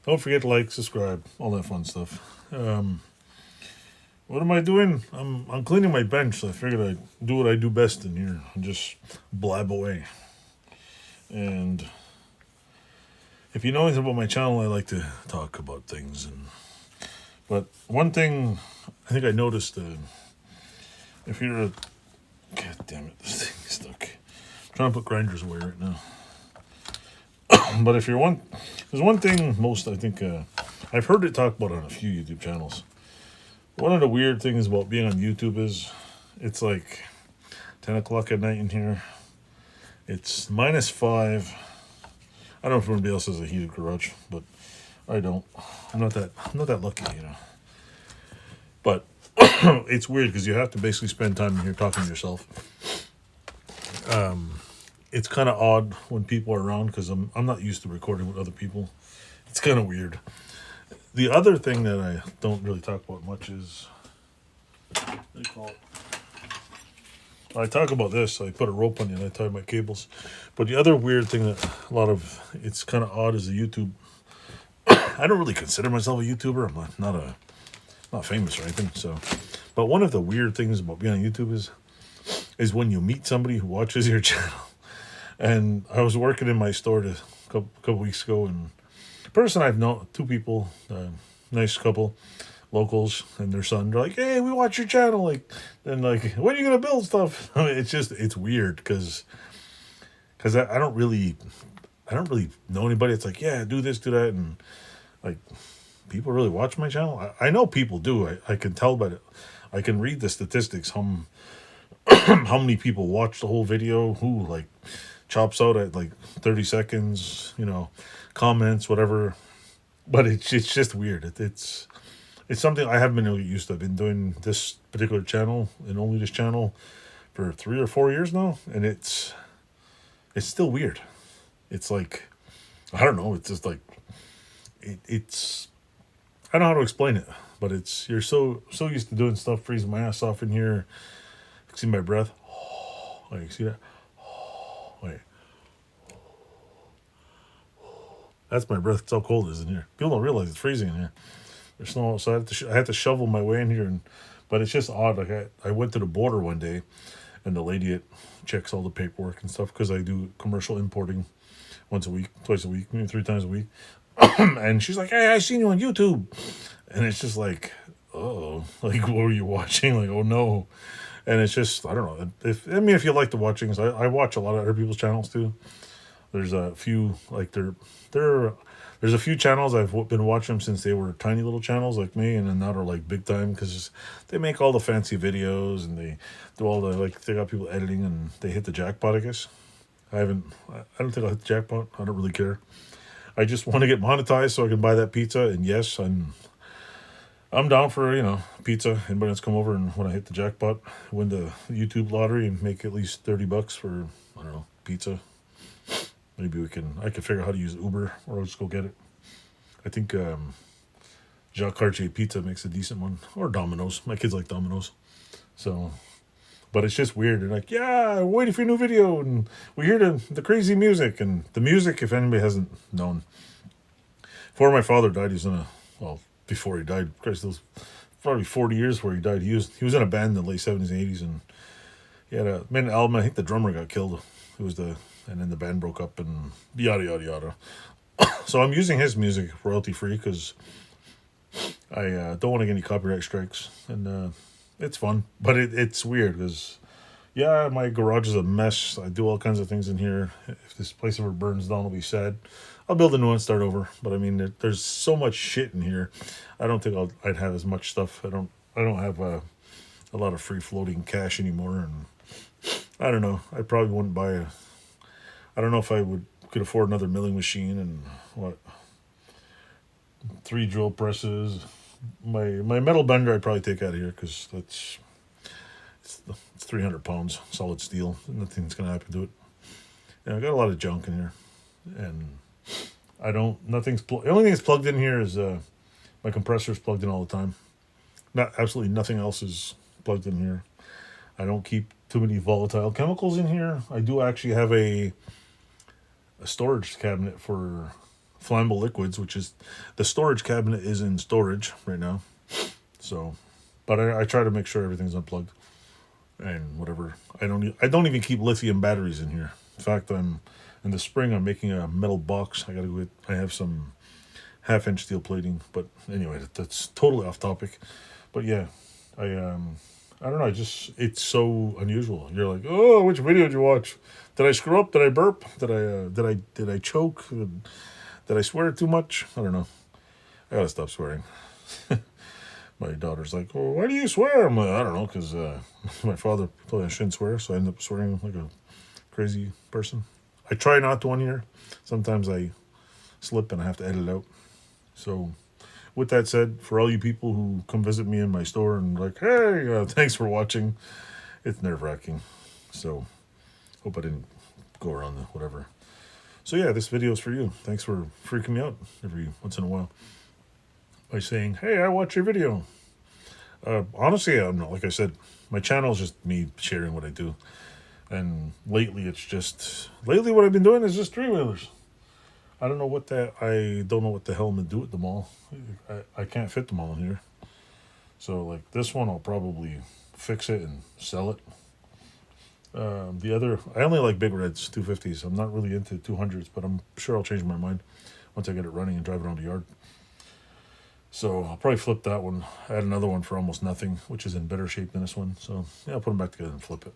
Don't forget to like, subscribe, all that fun stuff. What am I doing? I'm cleaning my bench, so I figured I'd do what I do best in here and just blab away. And if you know anything about my channel, I like to talk about things. But one thing I think I noticed, if you're a... God damn it, this thing is stuck. I'm trying to put grinders away right now. But if you're one... There's one thing I think... I've heard it talked about on a few YouTube channels. One of the weird things about being on YouTube is it's like 10 o'clock at night in here. It's -5. I don't know if anybody else has a heated garage, but I don't. I'm not that lucky, you know. But it's weird because you have to basically spend time in here talking to yourself. It's kind of odd when people are around because I'm not used to recording with other people. It's kind of weird. The other thing that I don't really talk about much is, what do you call it? I talk about this. I put a rope on you and I tie my cables. But the other weird thing that it's kind of odd is the YouTube. I don't really consider myself a YouTuber. I'm not famous or anything. So, but one of the weird things about being on YouTube is when you meet somebody who watches your channel. And I was working in my store a couple weeks ago, and the person I've known, two people, nice couple, locals and their son, they're like, "Hey, we watch your channel." When are you gonna build stuff? It's weird because I don't really know anybody. It's like, yeah, do this, do that, and like people really watch my channel. I know people do. I can tell by it. I can read the statistics. How many people watch the whole video? Who like chops out at like 30 seconds? You know, comments, whatever. But it's just weird. It's something I haven't been really used to. I've been doing this particular channel and only this channel for 3 or 4 years now, and it's still weird. It's like, I don't know. It's just like it's I don't know how to explain it, but you're so used to doing stuff, freezing my ass off in here. You can see my breath. Like, you see that? Wait. That's my breath. It's how cold it is in here. People don't realize it's freezing in here. There's snow outside. I had to shovel my way in here, but it's just odd. Like I went to the border one day, and the lady that checks all the paperwork and stuff, because I do commercial importing once a week, twice a week, maybe 3 times a week. And she's like, "Hey, I seen you on YouTube," and it's just like, oh, like what were you watching? Like, oh no. And it's just, I don't know. If you like to watch things, I watch a lot of other people's channels too. There's a few like there's a few channels I've been watching them since they were tiny little channels like me, and then now they're like big time because they make all the fancy videos and they do all the they got people editing and they hit the jackpot. I guess I don't think I'll hit the jackpot. I don't really care. I just want to get monetized so I can buy that pizza. And yes, I'm down for pizza. Anybody that's come over and when I hit the jackpot, win the YouTube lottery and make at least $30 for I don't know pizza. Maybe I could figure out how to use Uber, or I'll just go get it. I think Jacques Cartier Pizza makes a decent one, or Domino's. My kids like Domino's, so. But it's just weird. They're like, "Yeah, I'm waiting for your new video, and we hear the crazy music." And the music, if anybody hasn't known, before my father died, before he died, Christ, it was probably 40 years before he died. He was in a band in the late 70s and 80s, and he had made an album. I think the drummer got killed. And then the band broke up and yada yada yada. So I'm using his music royalty free because I don't want to get any copyright strikes, and it's fun. But it's weird because my garage is a mess. I do all kinds of things in here. If this place ever burns down, I'll be sad. I'll build a new one, start over. But I mean, there's so much shit in here. I don't think I'd have as much stuff. I don't have a lot of free floating cash anymore, and I don't know. I probably wouldn't buy I don't know if I could afford another milling machine and 3 drill presses. My metal bender I'd probably take out of here because it's 300 pounds solid steel. Nothing's gonna happen to it. And I got a lot of junk in here, and the only thing that's plugged in here is my compressor's plugged in all the time. Absolutely nothing else is plugged in here. I don't keep too many volatile chemicals in here. I do actually have a storage cabinet for flammable liquids, which is the storage cabinet is in storage right now. So, but I try to make sure everything's unplugged and whatever. I don't even keep lithium batteries in here. In fact, I'm in the spring. I'm making a metal box. I have some 1/2 inch steel plating. But anyway, that's totally off topic. But yeah, I don't know. It's so unusual. You're like, oh, which video did you watch? Did I screw up? Did I burp? Did I choke? Did I swear too much? I don't know. I gotta stop swearing. My daughter's like, "Oh, why do you swear?" I'm like, "I don't know, because my father told me I shouldn't swear, so I end up swearing like a crazy person." I try not to on here. Sometimes I slip and I have to edit it out. So, with that said, for all you people who come visit me in my store and like, "Hey, thanks for watching," it's nerve-wracking. So, hope I didn't go around the whatever. So yeah, this video is for you. Thanks for freaking me out every once in a while by saying, "Hey, I watch your video." Honestly, I'm not, like I said, my channel is just me sharing what I do. And lately what I've been doing is just three-wheelers. I don't know what the hell I'm gonna do at the mall. I can't fit them all in here. So like this one, I'll probably fix it and sell it. The other, I only like big reds, 250s. I'm not really into 200s, but I'm sure I'll change my mind once I get it running and drive it around the yard. So I'll probably flip that one. Add another one for almost nothing, which is in better shape than this one. So yeah, I'll put them back together and flip it.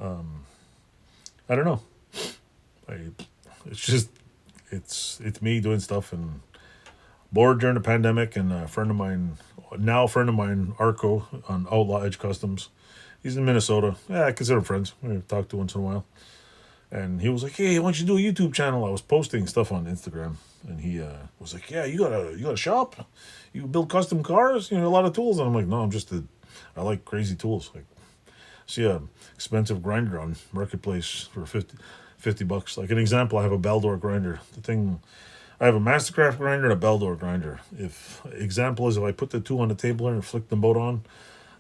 I don't know. It's me doing stuff and bored during the pandemic. And a friend of mine, Arco on Outlaw Edge Customs. He's in Minnesota. Yeah, I consider him friends. We talk to once in a while. And he was like, "Hey, why don't you do a YouTube channel?" I was posting stuff on Instagram, and he was like, "Yeah, you got a shop? You build custom cars? You know, a lot of tools." And I'm like, "No, I like crazy tools. Like, see a expensive grinder on Marketplace for $50. Like an example, I have a Baldor grinder. I have a Mastercraft grinder and a Baldor grinder. If I put the two on the table and flick them both on,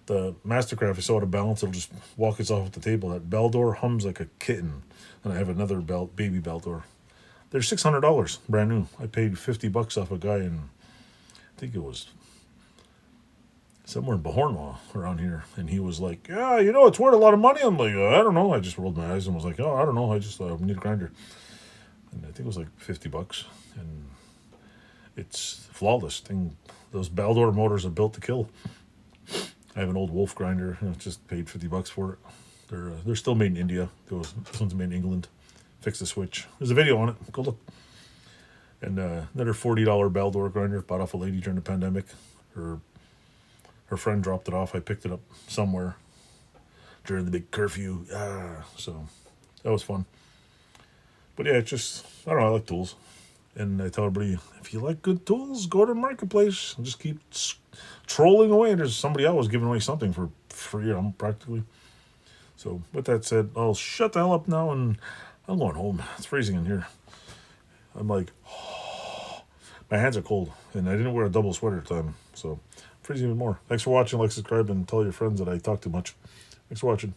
the Mastercraft is so out of balance, it'll just walk itself off the table. That Baldor hums like a kitten. And I have another baby Baldor. They're $600, brand new. I paid $50 off a guy in, I think it was somewhere in Bahornwa around here. And he was like, "Yeah, it's worth a lot of money." I'm like, "I don't know." I just rolled my eyes and was like, "Oh, I don't know. I just need a grinder." And I think it was like $50. And it's flawless thing. Those Baldor motors are built to kill. I have an old Wolf grinder. Just paid $50 for it. They're still made in India. This one's made in England. Fix the switch. There's a video on it. Go look. And another $40 Baldor grinder bought off a lady during the pandemic. Her friend dropped it off. I picked it up somewhere during the big curfew. So that was fun. But yeah, I don't know. I like tools. And I tell everybody, if you like good tools, go to Marketplace and just keep trolling away. There's somebody else giving away something for free, practically. So with that said, I'll shut the hell up now and I'm going home. It's freezing in here. I'm like, my hands are cold and I didn't wear a double sweater at the time. So freezing even more. Thanks for watching. Like, subscribe, and tell your friends that I talk too much. Thanks for watching.